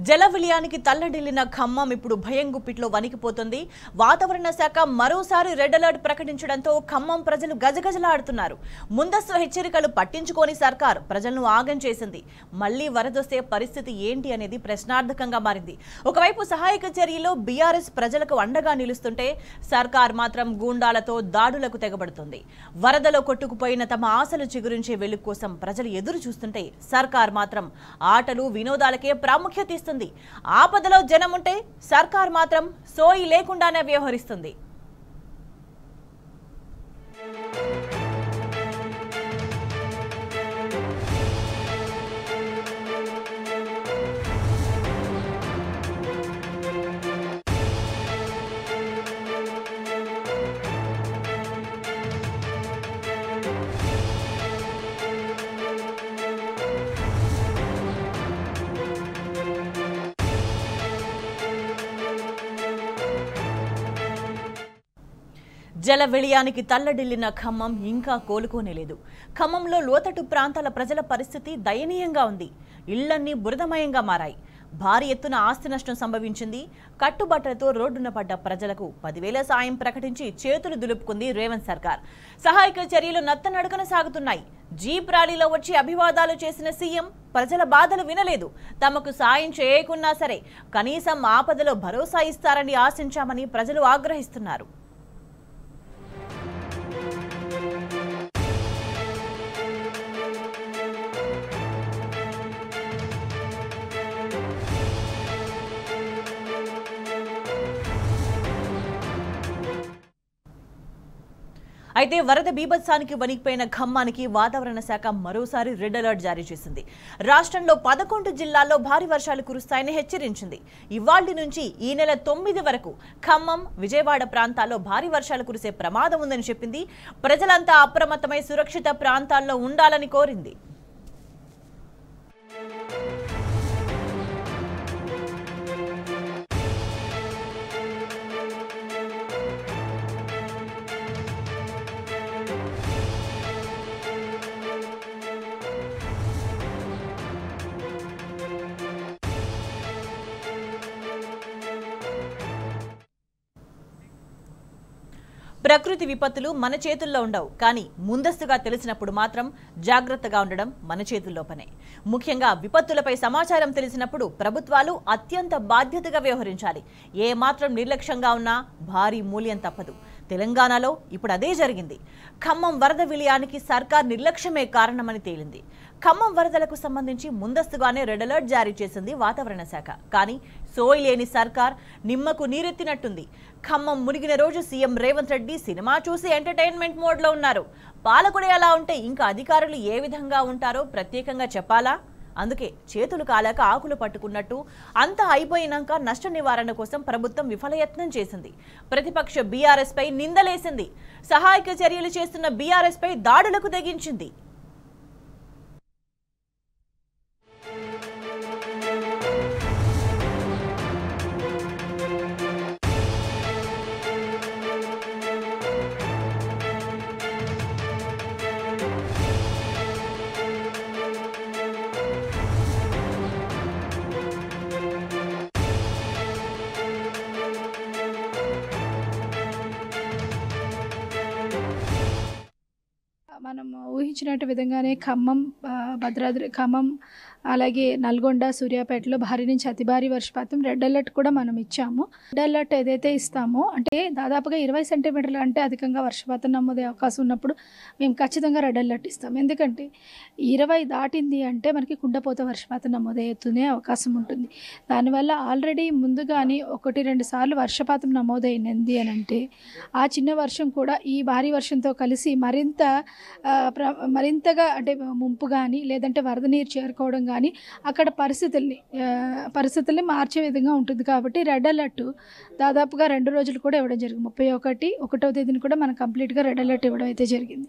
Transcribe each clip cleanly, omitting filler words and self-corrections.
జల విలయానికి తల్లడిల్లిన ఖమ్మం ఇప్పుడు భయం గుప్పిట్లో వణికిపోతుంది. వాతావరణ శాఖ మరోసారి రెడ్ అలర్ట్ ప్రకటించడంతో ఖమ్మం ప్రజలు గజగజలాడుతున్నారు. ముందస్తు హెచ్చరికలు పట్టించుకోని సర్కార్ ప్రజలను ఆగం చేసింది. మళ్లీ వరదొస్తే పరిస్థితి ఏంటి అనేది ప్రశ్నార్థకంగా మారింది. ఒకవైపు సహాయక చర్యలో బీఆర్ఎస్ ప్రజలకు అండగా నిలుస్తుంటే సర్కార్ మాత్రం గూండాలతో దాడులకు తెగబడుతుంది. వరదలో కొట్టుకుపోయిన తమ ఆశలు చిగురించే వెలుగు కోసం ప్రజలు ఎదురు చూస్తుంటే సర్కార్ మాత్రం ఆటలు వినోదాలకే ప్రాముఖ్యత ఇస్తుంది. ఆపదలో జనం ఉంటే సర్కార్ మాత్రం సోయి లేకుండానే వ్యవహరిస్తుంది. జల విలయానికి తల్లడిల్లిన ఖమ్మం ఇంకా కోలుకోనేలేదు. ఖమ్మంలో లోతట్టు ప్రాంతాల ప్రజల పరిస్థితి దయనీయంగా ఉంది. ఇళ్లన్నీ బురదమయంగా మారాయి. భారీ ఎత్తున ఆస్తి నష్టం సంభవించింది. కట్టుబట్టలతో రోడ్డున పడ్డ ప్రజలకు 10,000 సాయం ప్రకటించి చేతులు దులుపుకుంది రేవంత్ సర్కార్. సహాయక చర్యలు నత్తనడకన సాగుతున్నాయి. జీప్ ర్యాలీలో వచ్చి అభివాదాలు చేసిన సీఎం ప్రజల బాధలు వినలేదు. తమకు సాయం చేయకున్నా సరే కనీసం ఆపదలో భరోసా ఇస్తారని ఆశించామని ప్రజలు ఆగ్రహిస్తున్నారు. అయితే వరద బీభత్సానికి వణికిపోయిన ఖమ్మానికి వాతావరణ శాఖ మరోసారి రెడ్ అలర్ట్ జారీ చేసింది. రాష్ట్రంలో 11 జిల్లాల్లో భారీ వర్షాలు కురుస్తాయని హెచ్చరించింది. ఇవాళ్టి నుంచి ఈ నెల 9 వరకు ఖమ్మం, విజయవాడ ప్రాంతాల్లో భారీ వర్షాలు కురిసే ప్రమాదం ఉందని చెప్పింది. ప్రజలంతా అప్రమత్తమై సురక్షిత ప్రాంతాల్లో ఉండాలని కోరింది. ప్రకృతి విపత్తులు మన చేతుల్లో ఉండవు, కానీ ముందస్తుగా తెలిసినప్పుడు మాత్రం జాగ్రత్తగా ఉండడం మన చేతుల్లో పనే. ముఖ్యంగా విపత్తులపై సమాచారం తెలిసినప్పుడు ప్రభుత్వాలు అత్యంత బాధ్యతగా వ్యవహరించాలి. ఏ మాత్రం నిర్లక్ష్యంగా ఉన్నా భారీ మూల్యం తప్పదు. తెలంగాణలో ఇప్పుడు అదే జరిగింది. ఖమ్మం వరద విలయానికి సర్కార్ నిర్లక్ష్యమే కారణమని తేలింది. ఖమ్మం వరదలకు సంబంధించి ముందస్తుగానే రెడ్ అలర్ట్ జారీ చేసింది వాతావరణ శాఖ. కానీ సోయి లేని సర్కార్ నిమ్మకు నీరెత్తినట్టుంది. ఖమ్మం మునిగిన రోజు సీఎం రేవంత్ రెడ్డి సినిమా చూసి ఎంటర్టైన్మెంట్ మోడ్లో ఉన్నారు. పాలకుడే అలా ఉంటే ఇంకా అధికారులు ఏ విధంగా ఉంటారో ప్రత్యేకంగా చెప్పాలా? అందుకే చేతులు కాలాక ఆకులు పట్టుకున్నట్టు అంతా అయిపోయినాక నష్ట నివారణ కోసం ప్రభుత్వం విఫలయత్నం చేసింది. ప్రతిపక్ష బీఆర్ఎస్ పై నిందలేసింది. సహాయక చర్యలు చేస్తున్న బీఆర్ఎస్ పై దాడులకు తెగించింది. మనం ఊహించినట్టు విధంగానే ఖమ్మం, భద్రాద్రి, ఖమ్మం, అలాగే నల్గొండ, సూర్యాపేటలో భారీ నుంచి అతి భారీ వర్షపాతం రెడ్ అలర్ట్ కూడా మనం ఇచ్చాము. రెడ్ అలర్ట్ ఏదైతే ఇస్తామో అంటే దాదాపుగా 20 సెంటీమీటర్ల అంటే అధికంగా వర్షపాతం నమోదే అవకాశం ఉన్నప్పుడు మేము ఖచ్చితంగా రెడ్ అలర్ట్ ఇస్తాం. ఎందుకంటే 20 దాటింది అంటే మనకి కుండపోత వర్షపాతం నమోదవుతూనే అవకాశం ఉంటుంది. దానివల్ల ఆల్రెడీ ముందుగానే 1-2 సార్లు వర్షపాతం నమోదైంది అని అంటే ఆ చిన్న వర్షం కూడా ఈ భారీ వర్షంతో కలిసి మరింతగా అంటే ముంపు కానీ లేదంటే వరద నీరు చేరుకోవడం కానీ అక్కడ పరిస్థితుల్ని మార్చే విధంగా ఉంటుంది. కాబట్టి రెడ్ అలర్ట్ దాదాపుగా 2 రోజులు కూడా ఇవ్వడం జరిగింది. 31వ తేదీని కూడా మనం కంప్లీట్గా రెడ్ అలర్ట్ ఇవ్వడం అయితే జరిగింది.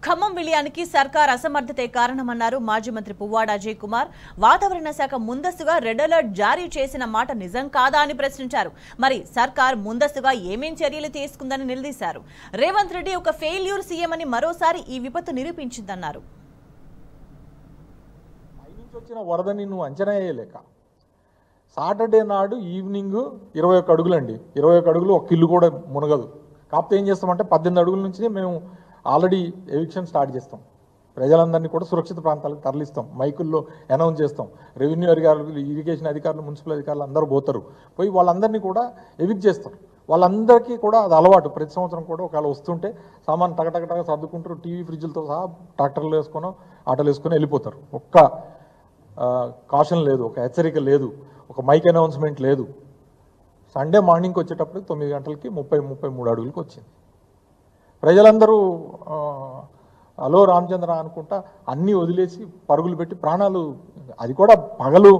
ఖమ్మం విలయానికి సర్కార్ అసమర్థతే కారణమన్నారు మాజీ మంత్రి పువ్వాడ అజయ్ కుమార్. వాతావరణ శాఖ ముందస్తుగా రెడ్ అలర్ట్ జారీ చేసిన మాట నిజం కాదా అని ప్రశ్నించారు. మరి సర్కార్ ముందస్తుగా ఏమేం చర్యలు తీసుకుందని నిలదీశారు. రేవంత్ రెడ్డి ఒక ఫెయిల్యూర్ సీఎం అని మరోసారి ఈ విపత్తు నిరూపించిందన్నారు. వచ్చిన వరదని నువ్వు అంచనా వేయలేక సాటర్డే నాడు ఈవినింగ్ 21 అడుగులండి, 21 అడుగులు ఒక ఇల్లు కూడా మునగదు. కాకపోతే ఏం చేస్తామంటే 18 అడుగుల నుంచి మేము ఆల్రెడీ ఎవిక్షన్ స్టార్ట్ చేస్తాం. ప్రజలందరినీ కూడా సురక్షిత ప్రాంతాలకు తరలిస్తాం, మైకుల్లో అనౌన్స్ చేస్తాం. రెవెన్యూ అధికారులు, ఇరిగేషన్ అధికారులు, మున్సిపల్ అధికారులు అందరూ పోతారు, పోయి వాళ్ళందరినీ కూడా ఎవిక్ట్ చేస్తారు. వాళ్ళందరికీ కూడా అది అలవాటు. ప్రతి సంవత్సరం కూడా ఒకవేళ వస్తుంటే సామాన్ టగటగటగా సర్దుకుంటారు, టీవీ ఫ్రిడ్జ్లతో సహా ట్రాక్టర్లు వేసుకొని ఆటోలు వేసుకొని వెళ్ళిపోతారు. ఒక్క కాషన్ లేదు, ఒక హెచ్చరిక లేదు, ఒక మైక్ అనౌన్స్మెంట్ లేదు. సండే మార్నింగ్కి వచ్చేటప్పుడు 9 గంటలకి 33 అడుగులకి వచ్చింది. ప్రజలందరూ హలో రామచంద్ర అనుకుంటా అన్నీ వదిలేసి పరుగులు పెట్టి ప్రాణాలు, అది కూడా పగలు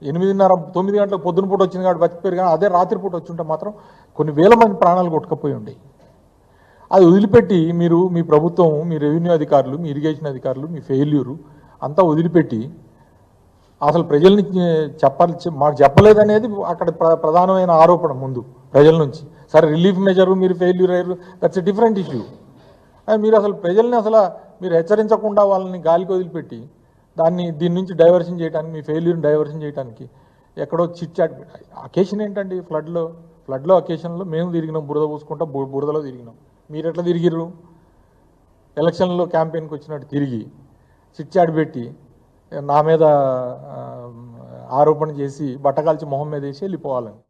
8:30-9 గంటలకు పొద్దున పూట వచ్చింది కాబట్టి బతికిపోయారు. కానీ అదే రాత్రిపూట వచ్చి ఉంటే మాత్రం కొన్ని వేల మంది ప్రాణాలు కొట్టుకుపోయి ఉండేవి. అది వదిలిపెట్టి మీరు, మీ ప్రభుత్వం, మీ రెవెన్యూ అధికారులు, మీ ఇరిగేషన్ అధికారులు, మీ ఫెయిల్యూరు అంతా వదిలిపెట్టి అసలు ప్రజల్ని మాకు చెప్పలేదనేది అక్కడ ప్రధానమైన ఆరోపణ ముందు ప్రజల నుంచి. సరే రిలీఫ్ మెజరు మీరు ఫెయిల్యూర్ అయ్యారు, దట్స్ ఎ డిఫరెంట్ ఇష్యూ. మీరు అసలు ప్రజల్ని మీరు హెచ్చరించకుండా వాళ్ళని గాలికి వదిలిపెట్టి దీని నుంచి డైవర్షన్ చేయడానికి, మీ ఫెయిల్యూర్ని డైవర్షన్ చేయడానికి ఎక్కడో చిట్చాట్. అకేషన్ ఏంటండి? ఫ్లడ్లో అకేషన్లో మేము తిరిగినాం, బురద పూసుకుంటా బురదలో తిరిగినాం. మీరు ఎట్లా తిరిగిర్రు? ఎలక్షన్లో క్యాంపెయిన్కి వచ్చినట్టు తిరిగి చిట్చాట్ పెట్టి నా మీద ఆరోపణ చేసి బట్టకాల్చి మొహం మీద వేసి వెళ్ళిపోవాలని.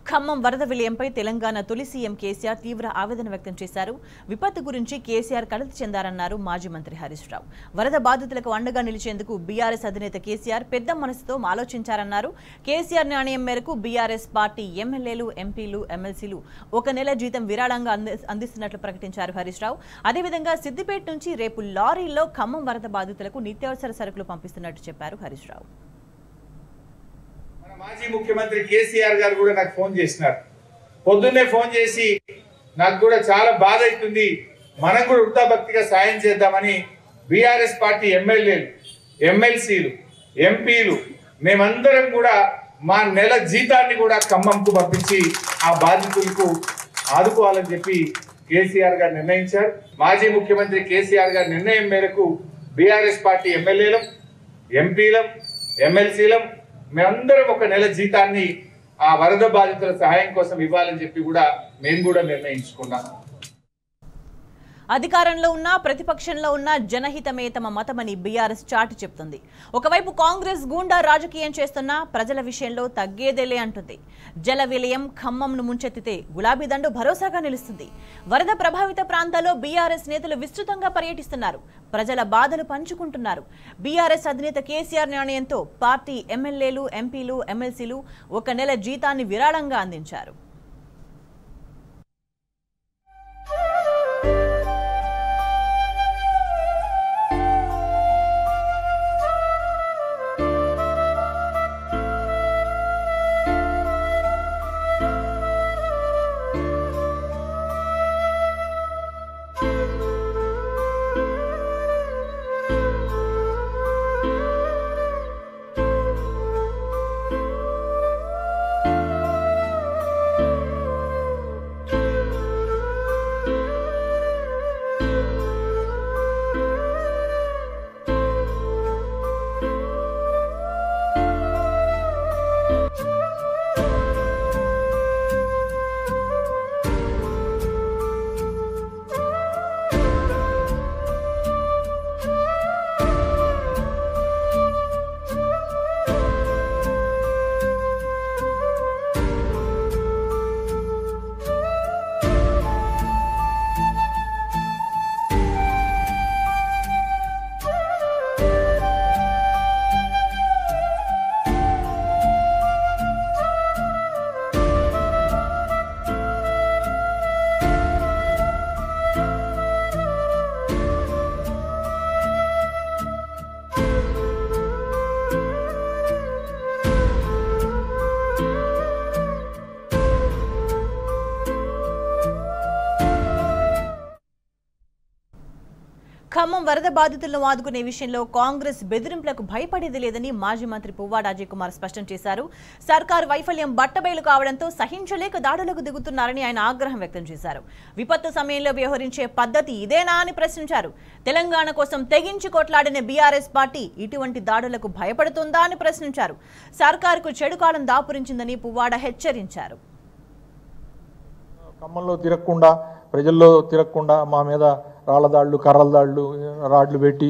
ఖమ్మం వరద విలయంపై తెలంగాణ తొలి సీఎం కేసీఆర్ తీవ్ర ఆవేదన వ్యక్తం చేశారు. విపత్తు గురించి కేసీఆర్ కలత చెందారన్నారు మాజీ మంత్రి హరీష్ రావు. వరద బాధితులకు అండగా నిలిచేందుకు బీఆర్ఎస్ అధినేత కేసీఆర్ పెద్ద మనసుతో ఆలోచించారన్నారు. కేసీఆర్ నిర్ణయం మేరకు బీఆర్ఎస్ పార్టీ ఎమ్మెల్యేలు, ఎంపీలు, ఎమ్మెల్సీలు 1 నెల జీతం విరాళంగా అందిస్తున్నట్లు ప్రకటించారు హరీష్ రావు. అదేవిధంగా సిద్దిపేట నుంచి రేపు లారీల్లో ఖమ్మం వరద బాధితులకు నిత్యావసర సరుకులు పంపిస్తున్నట్టు చెప్పారు హరీష్ రావు. మాజీ ముఖ్యమంత్రి కేసీఆర్ గారు కూడా నాకు ఫోన్ చేసినారు. పొద్దున్నే ఫోన్ చేసి నాకు కూడా చాలా బాధ అవుతుంది, మనం కూడా వృత్తాభక్తిగా సాయం చేద్దామని బీఆర్ఎస్ పార్టీ ఎమ్మెల్యేలు, ఎమ్మెల్సీలు, ఎంపీలు మేమందరం కూడా మా నెల జీతాన్ని కూడా ఖమ్మంకు పంపించి ఆ బాధితులకు ఆదుకోవాలని చెప్పి కేసీఆర్ గారు నిర్ణయించారు. మాజీ ముఖ్యమంత్రి కేసీఆర్ గారి నిర్ణయం మేరకు బీఆర్ఎస్ పార్టీ ఎమ్మెల్యేలం, ఎంపీలం, ఎమ్మెల్సీలం మేమందరం 1 నెల జీతాన్ని ఆ వరద బాధితుల సహాయం కోసం ఇవ్వాలని చెప్పి కూడా మేము కూడా నిర్ణయించుకున్నాం. అధికారంలో ఉన్నా ప్రతిపక్షంలో ఉన్నా జనహితమే తమ మతమని బీఆర్ఎస్ చాటి చెప్తుంది. ఒకవైపు కాంగ్రెస్ గూండా రాజకీయం చేస్తున్నా ప్రజల విషయంలో తగ్గేదేలే అంటుంది. జల విలయం ఖమ్మంను ముంచెత్తితే గులాబీ దండు భరోసాగా నిలుస్తుంది. వరద ప్రభావిత ప్రాంతాల్లో బీఆర్ఎస్ నేతలు విస్తృతంగా పర్యటిస్తున్నారు, ప్రజల బాధలు పంచుకుంటున్నారు. బీఆర్ఎస్ అధినేత కేసీఆర్ నిర్ణయంతో పార్టీ ఎమ్మెల్యేలు, ఎంపీలు, ఎమ్మెల్సీలు 1 నెల జీతాన్ని విరాళంగా అందించారు. ఖమ్మం వరద బాధితులను ఆదుకునే విషయంలో కాంగ్రెస్ బెదిరింపులకు భయపడేది లేదని మాజీ మంత్రి పువ్వాడ అజయ్ కుమార్ స్పష్టం చేశారు. సర్కారు వైఫల్యం బట్టబయలు కావడంతో సహించలేక దాడులకు దిగుతున్నారని ఆయన ఆగ్రహం వ్యక్తం చేశారు. విపత్తు సమయంలో వ్యవహరించే పద్ధతి ఇదేనా అని ప్రశ్నించారు. తెలంగాణ కోసం తెగించి కొట్లాడిన బీఆర్ఎస్ పార్టీ ఇటువంటి దాడులకు భయపడుతుందా అని ప్రశ్నించారు. సర్కారుకు చెడుకాలం దాపురించిందని పువ్వాడ హెచ్చరించారు. ఖమ్మంలో తిరగకుండా, ప్రజల్లో తిరగకుండా మా మీద రాళ్ల దాళ్ళు, కర్రల దాళ్ళు, రాడ్లు పెట్టి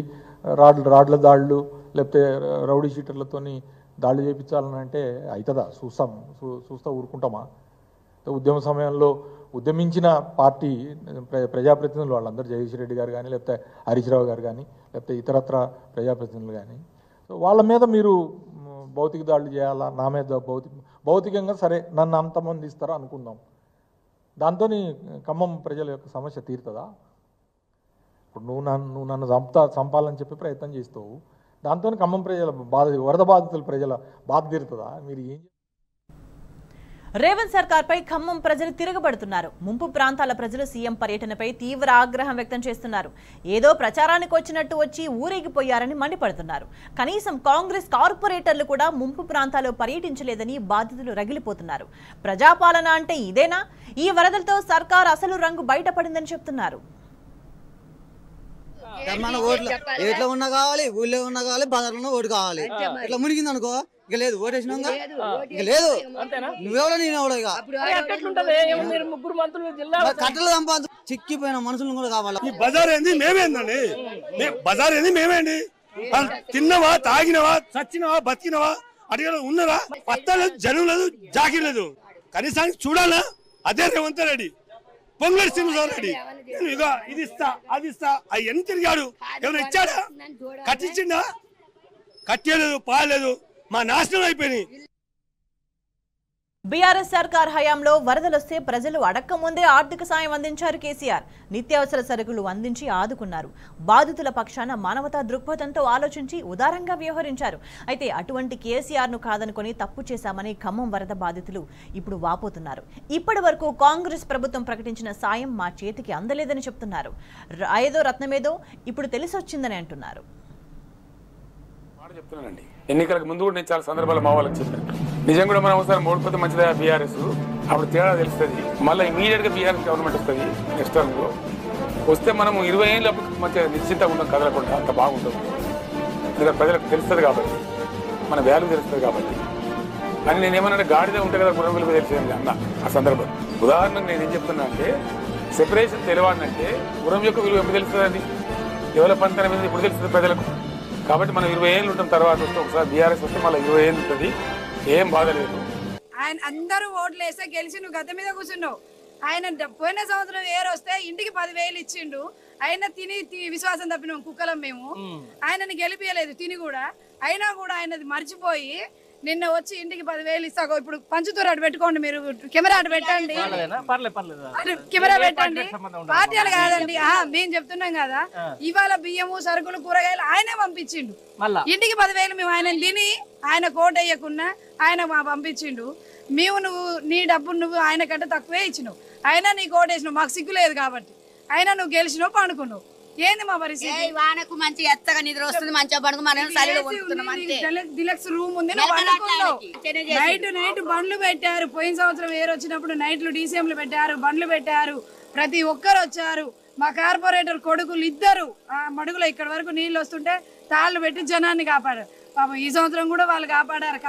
రాడ్ల దాళ్ళు లేకపోతే రౌడీ షీటర్లతోని దాళ్ళు చేయించాలని అంటే అవుతుందా? చూస్తా ఊరుకుంటామా? ఉద్యమ సమయంలో ఉద్యమించిన పార్టీ ప్రజాప్రతినిధులు వాళ్ళందరూ జగదీష్ రెడ్డి గారు కానీ, లేకపోతే హరీష్ రావు గారు కానీ, లేకపోతే ఇతరత్ర ప్రజాప్రతినిధులు కానీ, వాళ్ళ మీద మీరు భౌతిక దాడులు చేయాలా? నా మీద భౌతికంగా సరే నన్ను అంతమంది ఇస్తారా అనుకుందాం. దాంతో ఖమ్మం ప్రజల యొక్క సమస్య తీరుతుందా? ఇప్పుడు నువ్వు నన్ను చంపాలని చెప్పి ప్రయత్నం చేస్తావు. దాంతో ఖమ్మం ప్రజల వరద బాధితుల ప్రజల బాధ తీరుతుందా? మీరు ఏం రేవంత్ సర్కార్పై ఖమ్మం ప్రజలు తిరగబడుతున్నారు. ముంపు ప్రాంతాల ప్రజలు సీఎం పర్యటనపై తీవ్ర ఆగ్రహం వ్యక్తం చేస్తున్నారు. ఏదో ప్రచారానికి వచ్చినట్టు వచ్చి ఊరేగిపోయారని మండిపడుతున్నారు. కనీసం కాంగ్రెస్ కార్పొరేటర్లు కూడా ముంపు ప్రాంతాల్లో పర్యటించలేదని బాధితులు రగిలిపోతున్నారు. ప్రజాపాలన అంటే ఇదేనా? ఈ వరదలతో సర్కార్ అసలు రంగు బయటపడిందని చెప్తున్నారు. మన ఓట్లు ఎట్లా ఉన్నా కావాలి, ఊళ్ళో ఉన్నా కావాలి, బజార్లో ఓటు కావాలి. ఇట్లా మునిగింది అనుకో ఇక లేదు, ఓటేసినా ఇక లేదు. నువ్వెవడో నేనెవడో ఇక కట్టలు సంపాదు చిక్కిపోయిన మనుషులను కూడా కావాలి. ఈ బజార్ ఏంది మేమేందండి? బజార్ ఏంది మేమేండి? తిన్నవా, తాగినవా, చచ్చినవా, బతికినవా, అడిగిన ఉన్నదా? పత్తలేదు, జనం లేదు, జాకీ లేదు. కనీసానికి చూడాలా? అదే రేవంత్ రెడ్డి, పొంగులేటి శ్రీనివాసరెడ్డి ఇదో ఇది ఇస్తా అది ఇస్తా అవన్నీ తిరిగాడు. ఎవరు ఇచ్చాడా? కట్టించిండా? కట్టలేదు, పాలేదు, మా నాశనం అయిపోయినాయి. బీఆర్ఎస్ సర్కార్ హయాంలో వరదలొస్తే ప్రజలు అడక్క ముందే ఆర్థిక సాయం అందించారు కేసీఆర్. నిత్యావసర సరుకులు అందించి ఆదుకున్నారు. బాధితుల పక్షాన మానవతా దృక్పథంతో ఆలోచించి ఉదారంగా వ్యవహరించారు. అయితే అటువంటి కేసీఆర్ను కాదనుకొని తప్పు చేశామని ఖమ్మం వరద బాధితులు ఇప్పుడు వాపోతున్నారు. ఇప్పటి వరకు కాంగ్రెస్ ప్రభుత్వం ప్రకటించిన సాయం మా చేతికి అందలేదని చెప్తున్నారు. ఏదో రత్నమేదో ఇప్పుడు తెలిసొచ్చిందని అంటున్నారు. చెప్తున్నానండి, ఎన్నికలకు ముందు కూడా నేను చాలా సందర్భాలు మా వాళ్ళకి చెప్పాను. నిజం కూడా మనం ఒకసారి ఓడిపోతే మంచిదా బీఆర్ఎస్, అప్పుడు తేడా తెలుస్తుంది. మళ్ళీ ఇమీడియట్ గా బీఆర్ఎస్ గవర్నమెంట్ వస్తుంది. నెక్స్ట్ టర్మ్ లో వస్తే మనం 20 ఏళ్ళు మంచిగా నిశ్చింతగా ఉంటాం, కదలకుండా. అంత బాగుంటుంది. ఎందుకంటే ప్రజలకు తెలుస్తుంది కాబట్టి, మన వాల్యూ తెలుస్తుంది కాబట్టి. అని నేనేమన్నా గాడిదే ఉంటే కదా గుర్రం విలువ తెలిసేది అన్న ఆ సందర్భం. ఉదాహరణకు నేను ఏం చెప్తున్నా అంటే, సెపరేషన్ తెలియాలంటే గుర్రం యొక్క విలువ ఎప్పుడు తెలుస్తుందండి? డెవలప్ అంతా మీద ఇప్పుడు తెలుస్తుంది ప్రజలకు. కాబట్టి మనం 20 ఏళ్ళు ఉంటాం. తర్వాత వస్తే ఒకసారి బీఆర్ఎస్ వస్తే మళ్ళీ 20 ఏళ్ళు ఉంటుంది. ఏం బాధ లేదు. ఆయన అందరూ ఓట్లు వేస్తే గెలిచి నువ్వు గత మీద కూర్చున్నావు. ఆయన పోయిన సంవత్సరం వేరు వస్తే ఇంటికి 10,000 ఇచ్చిండు. ఆయన తిని విశ్వాసం తప్పినాం కుక్కలం మేము. ఆయనని గెలిపియలేదు తిని కూడా. అయినా కూడా ఆయనది మర్చిపోయి నిన్న వచ్చి ఇంటికి 10,000 ఇస్తా. ఇప్పుడు పంచుతూరు అటు పెట్టుకోండి, మీరు కెమెరా అటు పెట్టండి, కెమెరా పెట్టండి. పార్టీలు కాదండి, మేము చెప్తున్నాం కదా. ఇవాళ బియ్యము, సరుకులు, కూరగాయలు ఆయనే పంపించిండు. ఇంటికి 10,000 మేము ఆయన తిని ఆయన కోట వేయకుండా ఆయన పంపించిండు. మేము నువ్వు నీ డబ్బు నువ్వు ఆయన కంటే తక్కువే ఇచ్చినావు. అయినా నీ కోట వేసినావు, మాకు సిగ్గు లేదు కాబట్టి. అయినా నువ్వు గెలిచినావు, పండుకున్నావు. ఏంది మా పరిస్థితి? వానకు మంచిగా ఎత్తగా నిద్ర వస్తుంది, మంచిగా పడుకు. మనం డిలక్స్ రూమ్ ఉంది, నైట్ బండ్లు పెట్టారు. పోయిన సంవత్సరం వేరు వచ్చినప్పుడు నైట్లు డీసీఎంలు పెట్టారు, బండ్లు పెట్టారు. ప్రతి ఒక్కరు వచ్చారు. మా కార్పొరేటర్ కొడుకులు ఇద్దరు మడుగులో ఇక్కడ వరకు నీళ్ళు వస్తుంటే తాళ్ళు పెట్టి జనాన్ని కాపాడారు. పాపం ఈ సంవత్సరం కూడా వాళ్ళు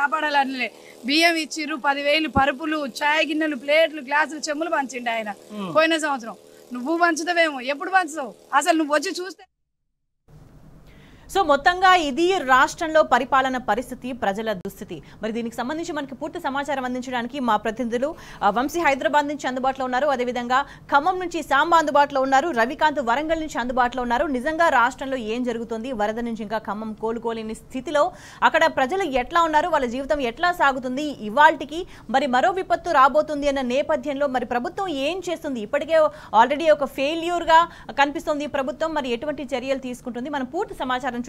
కాపాడాలనిలే. బియ్యం ఇచ్చిర్రు, 10,000 పరుపులు, చాయ్ గిన్నెలు, ప్లేట్లు, గ్లాసులు, చెమ్ములు పంచిండు ఆయన పోయిన సంవత్సరం. నువ్వు పంచుతావేమో, ఎప్పుడు పంచుతావు? అసలు నువ్వు వచ్చి చూస్తే. సో మొత్తంగా ఇది రాష్ట్రంలో పరిపాలన పరిస్థితి, ప్రజల దుస్థితి. మరి దీనికి సంబంధించి మనకి పూర్తి సమాచారం అందించడానికి మా ప్రతినిధులు వంశీ హైదరాబాద్ నుంచి అందుబాటులో ఉన్నారు. అదేవిధంగా ఖమ్మం నుంచి సాంబా అందుబాటులో ఉన్నారు. రవికాంత్ వరంగల్ నుంచి అందుబాటులో ఉన్నారు. నిజంగా రాష్ట్రంలో ఏం జరుగుతుంది, వరద నుంచి ఇంకా ఖమ్మం కోలుకోలేని స్థితిలో అక్కడ ప్రజలు ఎట్లా ఉన్నారు, వాళ్ళ జీవితం ఎట్లా సాగుతుంది, ఇవాల్టికి మరి మరో విపత్తు రాబోతుంది అన్న నేపథ్యంలో మరి ప్రభుత్వం ఏం చేస్తుంది? ఇప్పటికే ఆల్రెడీ ఒక ఫెయిల్యూర్ గా కనిపిస్తుంది ప్రభుత్వం. మరి ఎటువంటి చర్యలు తీసుకుంటుంది? మనం పూర్తి సమాచారం